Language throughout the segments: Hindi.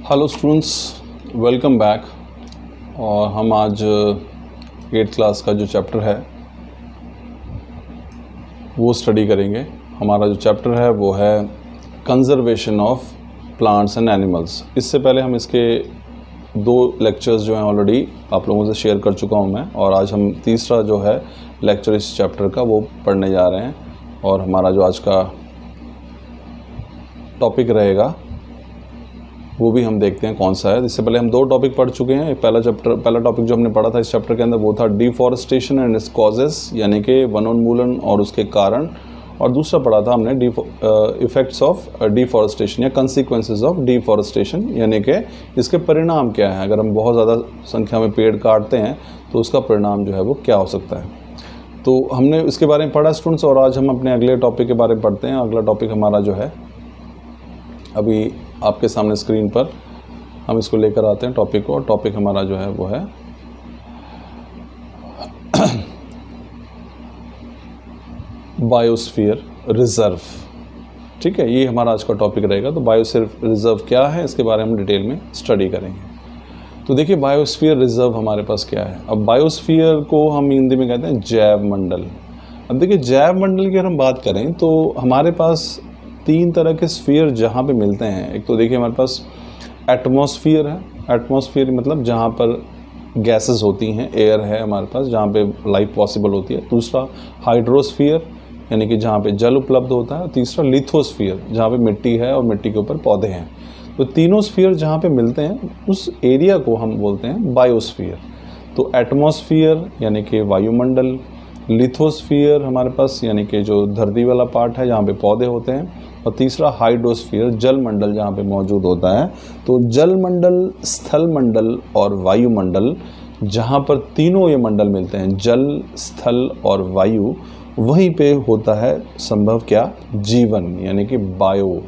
Hello students, welcome back. और हम आज 8th क्लास का जो चैप्टर है वो स्टडी करेंगे। हमारा जो चैप्टर है वो है conservation of plants and animals. इससे पहले हम इसके 2 लेक्चर्स जो हैं ऑलरेडी आप लोगों से शेयर कर चुका हूं मैं, और आज हम तीसरा जो है लेक्चर इस चैप्टर का वो पढ़ने जा रहे हैं। और हमारा जो आज का टॉपिक वो भी हम देखते हैं कौन सा है। इससे पहले हम 2 टॉपिक पढ़ चुके हैं। पहला टॉपिक जो हमने पढ़ा था इस चैप्टर के अंदर वो था डिफॉरेस्टेशन एंड इट्स कॉजेस, यानी कि वनोन्मूलन और उसके कारण। और दूसरा पढ़ा था हमने इफ़ेक्ट्स ऑफ डिफॉरेस्टेशन या कंसिक्वेंसेस ऑफ डिफॉरेस्टेशन, यानी कि इसके परिणाम क्या है। अगर हम बहुत ज़्यादा संख्या में पेड़ काटते हैं तो उसका परिणाम जो है वो क्या हो सकता है। तो हमने इसके बारे में पढ़ा स्टूडेंट्स, और आज हम अपने अगले टॉपिक के बारे में पढ़ते हैं। अगला टॉपिक हमारा जो है अभी आपके सामने स्क्रीन पर हम इसको लेकर आते हैं टॉपिक को। और टॉपिक हमारा जो है वो है बायोस्फीयर रिजर्व। ठीक है, ये हमारा आज का टॉपिक रहेगा। तो बायोस्फीयर रिजर्व क्या है इसके बारे में हम डिटेल में स्टडी करेंगे। तो देखिए, बायोस्फीयर रिजर्व हमारे पास क्या है। अब बायोस्फीयर को हम हिंदी में कहते हैं जैव मंडल। अब देखिए, जैव मंडल की अगर हम बात करें तो हमारे पास 3 तरह के स्फीयर जहाँ पे मिलते हैं। एक तो देखिए हमारे पास एटमॉस्फेयर है। एटमॉस्फेयर मतलब जहाँ पर गैसेस होती हैं, एयर है हमारे पास, जहाँ पे लाइफ पॉसिबल होती है। दूसरा हाइड्रोस्फीयर, यानी कि जहाँ पे जल उपलब्ध होता है। तीसरा लिथोस्फीयर, जहाँ पे मिट्टी है और मिट्टी के ऊपर पौधे हैं। तो तीनों स्फीयर जहाँ पे मिलते हैं उस एरिया को हम बोलते हैं बायोस्फीयर। तो एटमॉस्फेयर यानी कि वायुमंडल, लिथोस्फीयर हमारे पास यानी कि जो धरती वाला पार्ट है जहाँ पे पौधे होते हैं, और तीसरा हाइड्रोस्फीयर जल मंडल जहाँ पे मौजूद होता है। तो जल मंडल, स्थल मंडल और वायुमंडल, जहाँ पर तीनों ये मंडल मिलते हैं, जल, स्थल और वायु, वहीं पे होता है संभव क्या, जीवन, यानी कि बायो,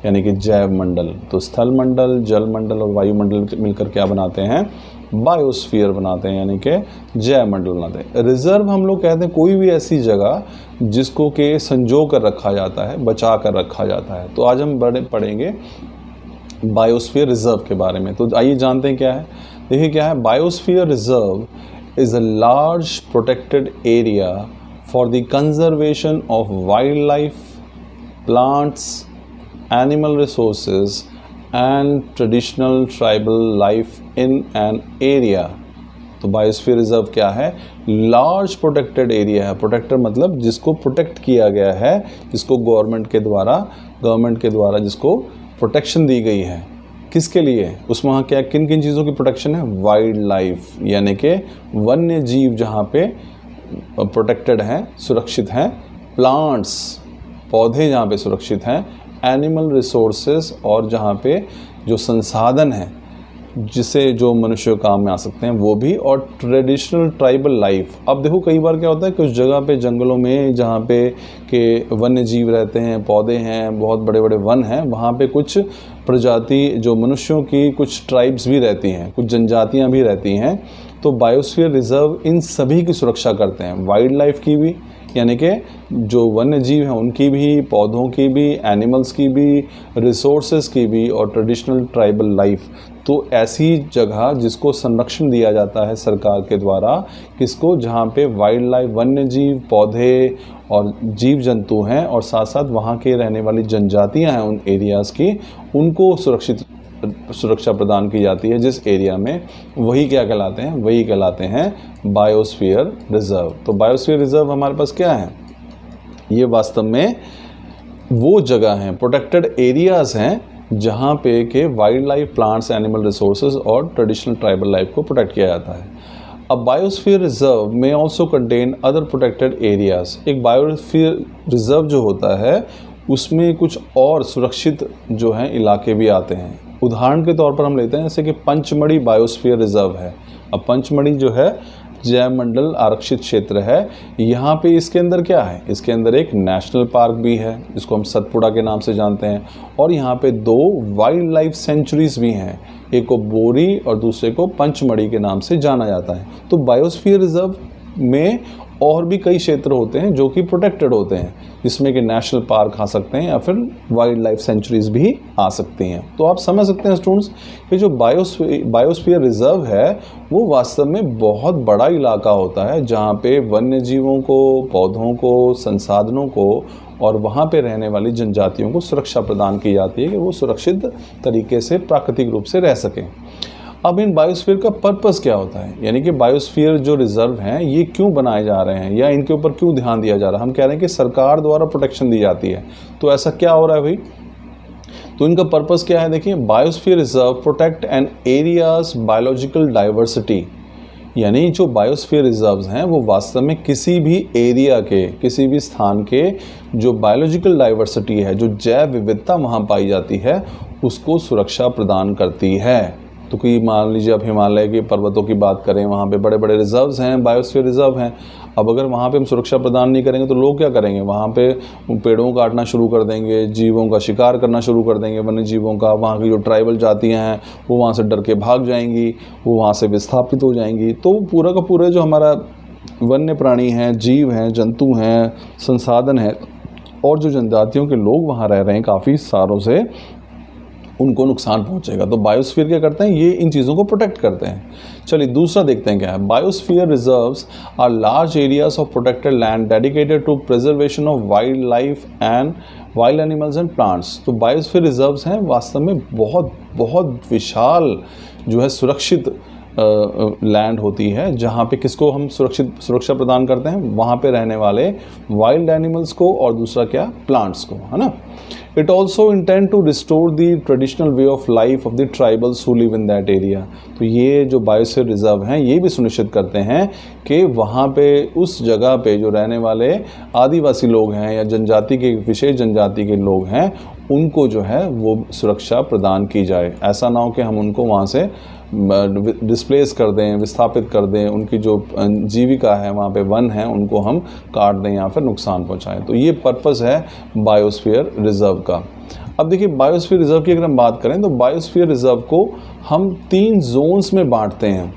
यानी कि जैव मंडल। तो स्थल मंडल, जल मंडल और वायुमंडल मिलकर क्या बनाते हैं, बायोस्फीयर बनाते हैं, यानी कि जैव मंडल बनाते हैं। रिजर्व हम लोग कहते हैं कोई भी ऐसी जगह जिसको के संजो कर रखा जाता है, बचा कर रखा जाता है। तो आज हम पढ़ेंगे बायोस्फीयर रिजर्व के बारे में। तो आइए जानते हैं क्या है। देखिए क्या है, biosphere reserve is a large protected area for the conservation of wild life, plants, animal resources and traditional tribal life in an area. तो बायोस्फीयर रिजर्व क्या है, लार्ज प्रोटेक्टेड एरिया है। प्रोटेक्टर मतलब जिसको प्रोटेक्ट किया गया है, जिसको गवर्नमेंट के द्वारा जिसको प्रोटेक्शन दी गई है। किसके लिए, उसमें वहाँ क्या किन किन चीज़ों की प्रोटेक्शन है, वाइल्ड लाइफ यानी कि वन्य जीव जहाँ पे प्रोटेक्टेड हैं, सुरक्षित हैं, प्लांट्स पौधे जहाँ पे सुरक्षित हैं, एनिमल रिसोर्सेज और जहाँ पे जो संसाधन हैं जिसे जो मनुष्य काम में आ सकते हैं वो भी, और ट्रेडिशनल ट्राइबल लाइफ। अब देखो कई बार क्या होता है, कुछ जगह पे जंगलों में जहाँ पे के वन्य जीव रहते हैं, पौधे हैं, बहुत बड़े बड़े वन हैं, वहाँ पे कुछ प्रजाति जो मनुष्यों की कुछ ट्राइब्स भी रहती हैं, कुछ जनजातियाँ भी रहती हैं। तो बायोस्फीयर रिजर्व इन सभी की सुरक्षा करते हैं, वाइल्ड लाइफ की भी, यानी कि जो वन्य जीव हैं उनकी भी, पौधों की भी, एनिमल्स की भी, रिसोर्सेज की भी, और ट्रेडिशनल ट्राइबल लाइफ। तो ऐसी जगह जिसको संरक्षण दिया जाता है सरकार के द्वारा, किसको, जहाँ पे वाइल्ड लाइफ, वन्य जीव, पौधे और जीव जंतु हैं, और साथ साथ वहाँ के रहने वाली जनजातियाँ हैं उन एरियाज़ की, उनको सुरक्षा प्रदान की जाती है जिस एरिया में। वही क्या कहलाते हैं, वही कहलाते हैं बायोस्फीयर रिजर्व। तो बायोस्फीयर रिजर्व हमारे पास क्या है, ये वास्तव में वो जगह हैं, प्रोटेक्टेड एरियाज़ हैं जहाँ पे के wild life, plants, animal resources और ट्रेडिशनल ट्राइबल लाइफ को प्रोटेक्ट किया जाता है। अब बायोस्फीयर रिजर्व में also contain other protected areas. एक बायोस्फीयर रिजर्व जो होता है उसमें कुछ और सुरक्षित जो हैं इलाके भी आते हैं। उदाहरण के तौर पर हम लेते हैं जैसे कि पंचमढ़ी बायोस्फीयर रिजर्व है। अब पंचमढ़ी जो है जैव मंडल आरक्षित क्षेत्र है। यहाँ पे इसके अंदर क्या है, इसके अंदर एक नेशनल पार्क भी है जिसको हम सतपुड़ा के नाम से जानते हैं, और यहाँ पे 2 वाइल्ड लाइफ सेंचुरीज भी हैं, एक को बोरी और दूसरे को पंचमढ़ी के नाम से जाना जाता है। तो बायोस्फीयर रिजर्व में और भी कई क्षेत्र होते हैं जो कि प्रोटेक्टेड होते हैं, जिसमें कि नेशनल पार्क आ सकते हैं या फिर वाइल्ड लाइफ सेंचुरीज भी आ सकती हैं। तो आप समझ सकते हैं स्टूडेंट्स कि जो बायोस्फीयर रिजर्व है वो वास्तव में बहुत बड़ा इलाका होता है, जहाँ पे वन्य जीवों को, पौधों को, संसाधनों को और वहाँ पे रहने वाली जनजातियों को सुरक्षा प्रदान की जाती है कि वो सुरक्षित तरीके से प्राकृतिक रूप से रह सकें। अब इन बायोस्फीयर का पर्पस क्या होता है, यानी कि बायोस्फीयर जो रिजर्व हैं ये क्यों बनाए जा रहे हैं या इनके ऊपर क्यों ध्यान दिया जा रहा है। हम कह रहे हैं कि सरकार द्वारा प्रोटेक्शन दी जाती है, तो ऐसा क्या हो रहा है भाई। तो इनका पर्पस क्या है, देखिए, biosphere reserve protect an areas biological diversity, यानी जो बायोस्फीयर रिजर्व्स हैं वो वास्तव में किसी भी एरिया के, किसी भी स्थान के जो बायोलॉजिकल डाइवर्सिटी है, जो जैव विविधता वहाँ पाई जाती है, उसको सुरक्षा प्रदान करती है। तो कि मान लीजिए आप हिमालय के पर्वतों की बात करें, वहाँ पे बड़े बड़े रिजर्व्स हैं, बायोस्फीयर रिजर्व हैं। अब अगर वहाँ पे हम सुरक्षा प्रदान नहीं करेंगे तो लोग क्या करेंगे, वहाँ पे पेड़ों को काटना शुरू कर देंगे, जीवों का शिकार करना शुरू कर देंगे, वन्य जीवों का। वहाँ की जो ट्राइबल जातियाँ हैं वो वहाँ से डर के भाग जाएंगी, वो वहाँ से विस्थापित हो जाएंगी। तो पूरा का पूरा जो हमारा वन्य प्राणी हैं, जीव हैं, जंतु हैं, संसाधन है और जो जनजातियों के लोग वहाँ रह रहे हैं काफ़ी सालों से, उनको नुकसान पहुंचेगा। तो बायोस्फीयर क्या करते हैं, ये इन चीज़ों को प्रोटेक्ट करते हैं। चलिए दूसरा देखते हैं क्या है। Biosphere reserves are large areas of protected land dedicated to preservation of wild life and wild animals and plants. तो बायोस्फीयर रिजर्व्स हैं वास्तव में बहुत बहुत विशाल जो है सुरक्षित लैंड होती है, जहाँ पे किसको हम सुरक्षा प्रदान करते हैं, वहाँ पे रहने वाले वाइल्ड एनिमल्स को और दूसरा क्या, प्लांट्स को, है ना। It also intend to restore the traditional way of life of the tribals who live in that area. तो ये जो बायोस्फीयर रिजर्व हैं ये भी सुनिश्चित करते हैं कि वहाँ पे उस जगह पे जो रहने वाले आदिवासी लोग हैं या जनजाति के, विशेष जनजाति के लोग हैं, उनको जो है वो सुरक्षा प्रदान की जाए। ऐसा ना हो कि हम उनको वहाँ से डिस्प्लेस कर दें, विस्थापित कर दें, उनकी जो जीविका है वहाँ पे वन है उनको हम काट दें या फिर नुकसान पहुँचाएं। तो ये पर्पस है बायोस्फीयर रिजर्व का। अब देखिए बायोस्फीयर रिजर्व की अगर हम बात करें तो बायोस्फीयर रिजर्व को हम 3 जोन्स में बांटते हैं।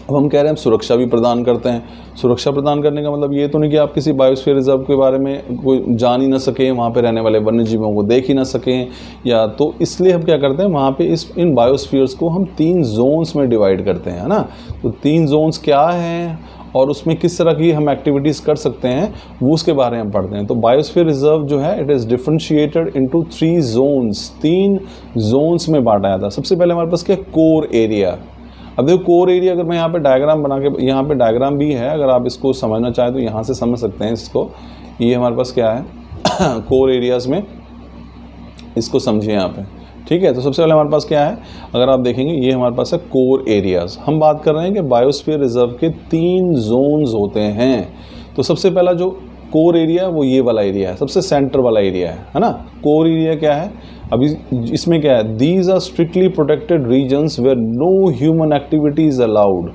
अब हम कह रहे हैं सुरक्षा भी प्रदान करते हैं। सुरक्षा प्रदान करने का मतलब ये तो नहीं कि आप किसी बायोस्फीयर रिजर्व के बारे में कोई जान ही ना सकें, वहाँ पे रहने वाले वन्य जीवों को देख ही ना सकें, या तो इसलिए हम क्या करते हैं वहाँ पे इन बायोस्फीयर्स को हम 3 जोन्स में डिवाइड करते हैं, है ना। तो 3 जोन्स क्या हैं और उसमें किस तरह की हम एक्टिविटीज़ कर सकते हैं वो उसके बारे में हम पढ़ते हैं। तो बायोस्फीयर रिजर्व जो है it is differentiated into 3 zones, 3 zones में बांटा जाता है। सबसे पहले हमारे पास क्या, कोर एरिया। अब देखो कोर एरिया, अगर मैं यहाँ पे डायग्राम बना के, यहाँ पे डायग्राम भी है, अगर आप इसको समझना चाहें तो यहाँ से समझ सकते हैं इसको। ये हमारे पास क्या है कोर एरियाज़ में, इसको समझिए यहाँ पे, ठीक है। तो सबसे पहले हमारे पास क्या है, अगर आप देखेंगे ये हमारे पास है कोर एरियाज़। हम बात कर रहे हैं कि बायोस्फीयर रिजर्व के 3 जोन्स होते हैं। तो सबसे पहला जो कोर एरिया वो ये वाला एरिया है, सबसे सेंटर वाला एरिया है ना। कोर एरिया क्या है, अभी इसमें क्या है, these are strictly protected regions where no human activity is allowed,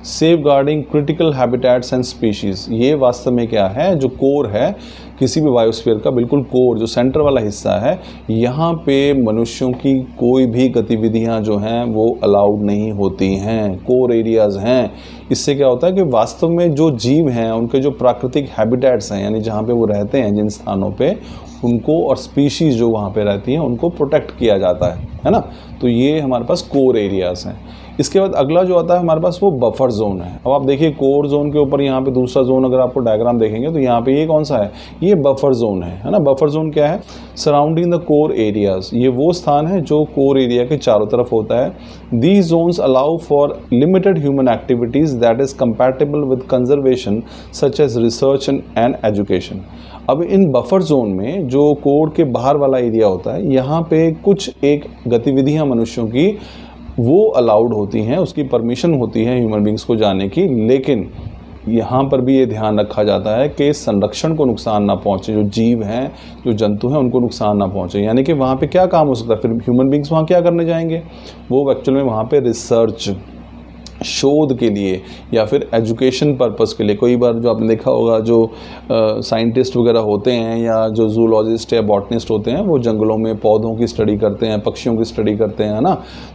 safeguarding critical habitats and species. ये वास्तव में क्या है, जो कोर है किसी भी बायोस्फीयर का, बिल्कुल कोर जो सेंटर वाला हिस्सा है, यहाँ पे मनुष्यों की कोई भी गतिविधियाँ जो हैं वो अलाउड नहीं होती हैं, कोर एरियाज़ हैं। इससे क्या होता है कि वास्तव में जो जीव हैं उनके जो प्राकृतिक हैबिटेट्स हैं, यानी जहाँ पे वो रहते हैं जिन स्थानों पे, उनको और स्पीशीज़ जो वहाँ पे रहती हैं उनको प्रोटेक्ट किया जाता है ना। तो ये हमारे पास कोर एरियाज़ हैं। इसके बाद अगला जो आता है हमारे पास वो बफर जोन है। अब आप देखिए कोर जोन के ऊपर यहाँ पे दूसरा जोन, अगर आपको डायग्राम देखेंगे तो यहाँ पे ये कौन सा है, ये बफर जोन है ना। बफर जोन क्या है, सराउंडिंग द कोर एरियाज। ये वो स्थान है जो कोर एरिया के चारों तरफ होता है। These zones allow for limited human activities that is compatible with conservation such as research and education. अब इन बफर जोन में जो कोर के बाहर वाला एरिया होता है, यहाँ पे कुछ एक गतिविधियाँ मनुष्यों की वो अलाउड होती हैं, उसकी परमिशन होती है ह्यूमन बींग्स को जाने की, लेकिन यहाँ पर भी ये ध्यान रखा जाता है कि संरक्षण को नुकसान ना पहुँचे, जो जीव हैं, जो जंतु हैं, उनको नुकसान ना पहुँचे। यानी कि वहाँ पे क्या काम हो सकता है, फिर ह्यूमन बींग्स वहाँ क्या करने जाएंगे, वो एक्चुअल में वहाँ पे शोध के लिए या फिर एजुकेशन पर्पस के लिए। कई बार जो आपने देखा होगा जो साइंटिस्ट वगैरह होते हैं या जो जूलॉजिस्ट या बॉटनिस्ट होते हैं वो जंगलों में पौधों की स्टडी करते हैं, पक्षियों की स्टडी करते हैं, है ना,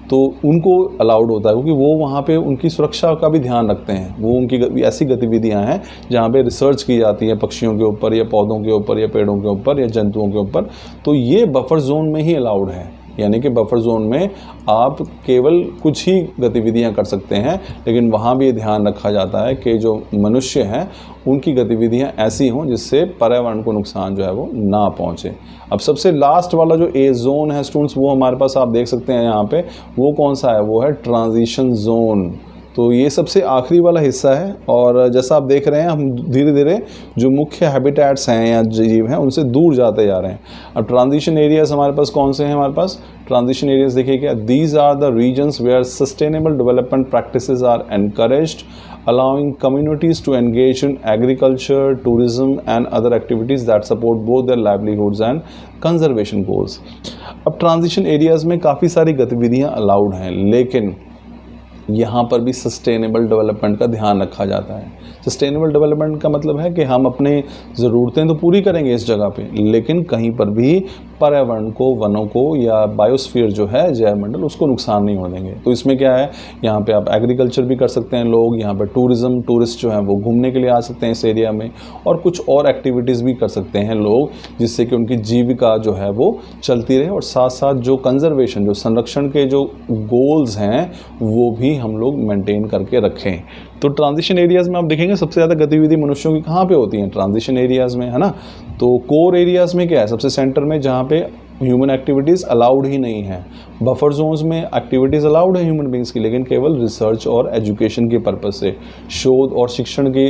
तो उनको अलाउड होता है क्योंकि वो वहाँ पे उनकी सुरक्षा का भी ध्यान रखते हैं। वो उनकी ऐसी गतिविधियाँ हैं जहाँ पे रिसर्च की जाती है पक्षियों के ऊपर या पौधों के ऊपर या पेड़ों के ऊपर या जंतुओं के ऊपर, तो ये बफर जोन में ही अलाउड है। यानी कि बफर जोन में आप केवल कुछ ही गतिविधियां कर सकते हैं, लेकिन वहाँ भी ध्यान रखा जाता है कि जो मनुष्य हैं उनकी गतिविधियां ऐसी हों जिससे पर्यावरण को नुकसान जो है वो ना पहुँचे। अब सबसे लास्ट वाला जो ए जोन है स्टूडेंट्स, वो हमारे पास आप देख सकते हैं यहाँ पे, वो कौन सा है, वो है ट्रांजिशन जोन। तो ये सबसे आखिरी वाला हिस्सा है और जैसा आप देख रहे हैं हम धीरे धीरे जो मुख्य हैबिटेट्स हैं या जीव हैं उनसे दूर जाते जा रहे हैं। अब ट्रांजिशन एरियाज़ हमारे पास कौन से हैं, हमारे पास ट्रांजिशन एरियाज़ देखिए क्या, these are the regions where sustainable development practices are encouraged, allowing communities to engage in agriculture, tourism and other activities that support both their livelihoods and conservation goals। अब ट्रांजिशन एरियाज़ में काफ़ी सारी गतिविधियां अलाउड हैं, लेकिन यहाँ पर भी सस्टेनेबल डेवलपमेंट का ध्यान रखा जाता है। सस्टेनेबल डेवलपमेंट का मतलब है कि हम अपने ज़रूरतें तो पूरी करेंगे इस जगह पे, लेकिन कहीं पर भी पर्यावरण को, वनों को या बायोस्फीयर जो है जैवमंडल, उसको नुकसान नहीं होने देंगे। तो इसमें क्या है, यहाँ पे आप एग्रीकल्चर भी कर सकते हैं लोग, यहाँ पे टूरिज़्म, टूरिस्ट जो हैं वो घूमने के लिए आ सकते हैं इस एरिया में, और कुछ और एक्टिविटीज़ भी कर सकते हैं लोग जिससे कि उनकी जीविका जो है वो चलती रहे, और साथ साथ जो कंजर्वेशन, जो संरक्षण के जो गोल्स हैं वो भी हम लोग मेंटेन करके रखें। तो ट्रांजिशन एरियाज़ में आप देखेंगे सबसे ज़्यादा गतिविधि मनुष्यों की कहाँ पे होती हैं, ट्रांजिशन एरियाज़ में, है ना। तो कोर एरियाज़ में क्या है, सबसे सेंटर में जहाँ पे ह्यूमन एक्टिविटीज़ अलाउड ही नहीं है। बफर जोन्स में एक्टिविटीज़ अलाउड है ह्यूमन बींग्स की, लेकिन केवल रिसर्च और एजुकेशन के पर्पज़ से, शोध और शिक्षण की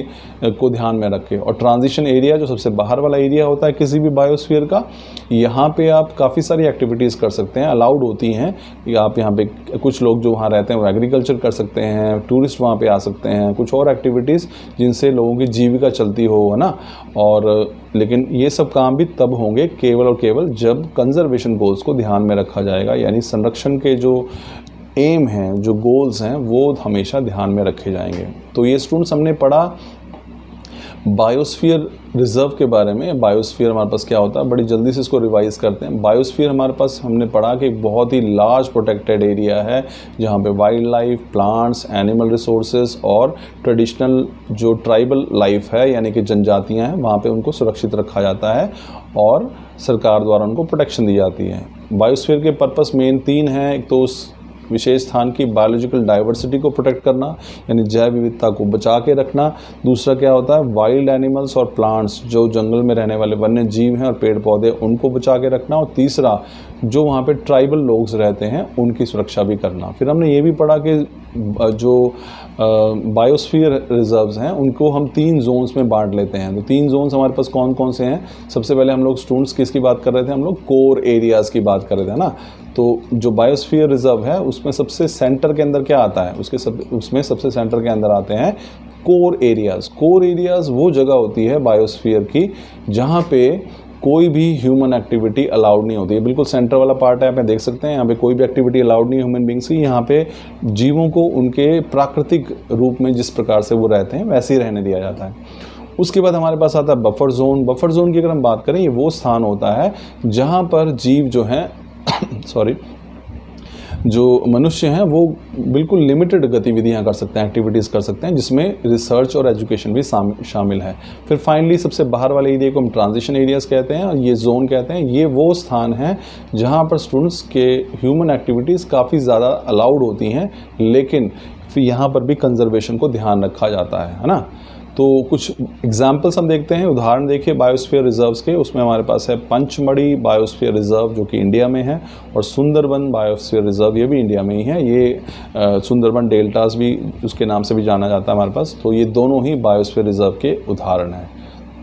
को ध्यान में रखे। और ट्रांजिशन एरिया जो सबसे बाहर वाला एरिया होता है किसी भी बायोस्फीयर का, यहाँ पे आप काफ़ी सारी एक्टिविटीज़ कर सकते हैं, अलाउड होती हैं। आप यहाँ पे कुछ लोग जो वहाँ रहते हैं वो एग्रीकल्चर कर सकते हैं, टूरिस्ट वहाँ पे आ सकते हैं, कुछ और एक्टिविटीज़ जिनसे लोगों की जीविका चलती हो, है ना। और लेकिन ये सब काम भी तब होंगे केवल और केवल जब कंजर्वेशन गोल्स को ध्यान में रखा जाएगा, यानी संरक्षण के जो एम हैं, जो गोल्स हैं, वो हमेशा ध्यान में रखे जाएंगे। तो ये स्टूडेंट्स हमने पढ़ा बायोस्फीयर रिजर्व के बारे में। बायोस्फीयर हमारे पास क्या होता है, बड़ी जल्दी से इसको रिवाइज करते हैं। बायोस्फीयर हमारे पास हमने पढ़ा कि एक बहुत ही लार्ज प्रोटेक्टेड एरिया है जहाँ पे wild life, plants, animal resources और ट्रेडिशनल जो ट्राइबल लाइफ है यानी कि जनजातियाँ हैं वहाँ पे उनको सुरक्षित रखा जाता है और सरकार द्वारा उनको प्रोटेक्शन दी जाती है। बायोस्फीयर के पर्पस मेन 3 हैं। एक तो उस विशेष स्थान की बायोलॉजिकल डाइवर्सिटी को प्रोटेक्ट करना यानी जैव विविधता को बचा के रखना। दूसरा क्या होता है, वाइल्ड एनिमल्स और प्लांट्स, जो जंगल में रहने वाले वन्य जीव हैं और पेड़ पौधे, उनको बचा के रखना। और तीसरा जो वहाँ पे ट्राइबल लोग रहते हैं उनकी सुरक्षा भी करना। फिर हमने ये भी पढ़ा कि जो बायोस्फीयर रिजर्व्स हैं उनको हम 3 जोन्स में बांट लेते हैं। तो 3 जोन्स हमारे पास कौन कौन से हैं, सबसे पहले हम लोग स्टूडेंट्स किसकी बात कर रहे थे, हम लोग कोर एरियाज़ की बात कर रहे थे ना। तो जो बायोस्फीयर रिजर्व है उसमें सबसे सेंटर के अंदर क्या आता है, उसमें सबसे सेंटर के अंदर आते हैं कोर एरियाज़। कोर एरियाज़ वो जगह होती है बायोस्फीयर की जहाँ पे कोई भी ह्यूमन एक्टिविटी अलाउड नहीं होती है। बिल्कुल सेंटर वाला पार्ट है, आप देख सकते हैं यहाँ पे कोई भी एक्टिविटी अलाउड नहीं है ह्यूमन बींग्स की। यहाँ पे जीवों को उनके प्राकृतिक रूप में जिस प्रकार से वो रहते हैं वैसे ही रहने दिया जाता है। उसके बाद हमारे पास आता है बफर जोन। बफर जोन की अगर हम बात करें, ये वो स्थान होता है जहाँ पर जीव जो हैं जो मनुष्य हैं वो बिल्कुल लिमिटेड गतिविधियां कर सकते हैं, एक्टिविटीज़ कर सकते हैं, जिसमें रिसर्च और एजुकेशन भी शामिल है। फिर फाइनली सबसे बाहर वाले एरिया को हम ट्रांजिशन एरियाज़ कहते हैं और ये जोन कहते हैं। ये वो स्थान है जहां पर स्टूडेंट्स के ह्यूमन एक्टिविटीज़ काफ़ी ज़्यादा अलाउड होती हैं, लेकिन फिर यहाँ पर भी कंजर्वेशन को ध्यान रखा जाता है ना। तो कुछ एग्जाम्पल्स हम देखते हैं, उदाहरण देखिए बायोस्फीयर रिजर्व्स के। उसमें हमारे पास है पंचमढ़ी बायोस्फीयर रिजर्व जो कि इंडिया में है, और सुंदरबन बायोस्फीयर रिजर्व, ये भी इंडिया में ही है। ये सुंदरबन डेल्टास भी उसके नाम से भी जाना जाता है हमारे पास। तो ये दोनों ही बायोस्फीयर रिजर्व के उदाहरण हैं।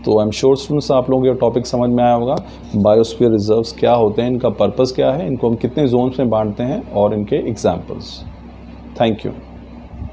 तो आई एम श्योर स्टूडेंट्स आप लोगों को ये टॉपिक समझ में आया होगा। बायोस्फीयर रिजर्व्स क्या होते हैं, इनका पर्पज़ क्या है, इनको हम कितने जोन्स में बांटते हैं और इनके एग्जाम्पल्स। Thank you.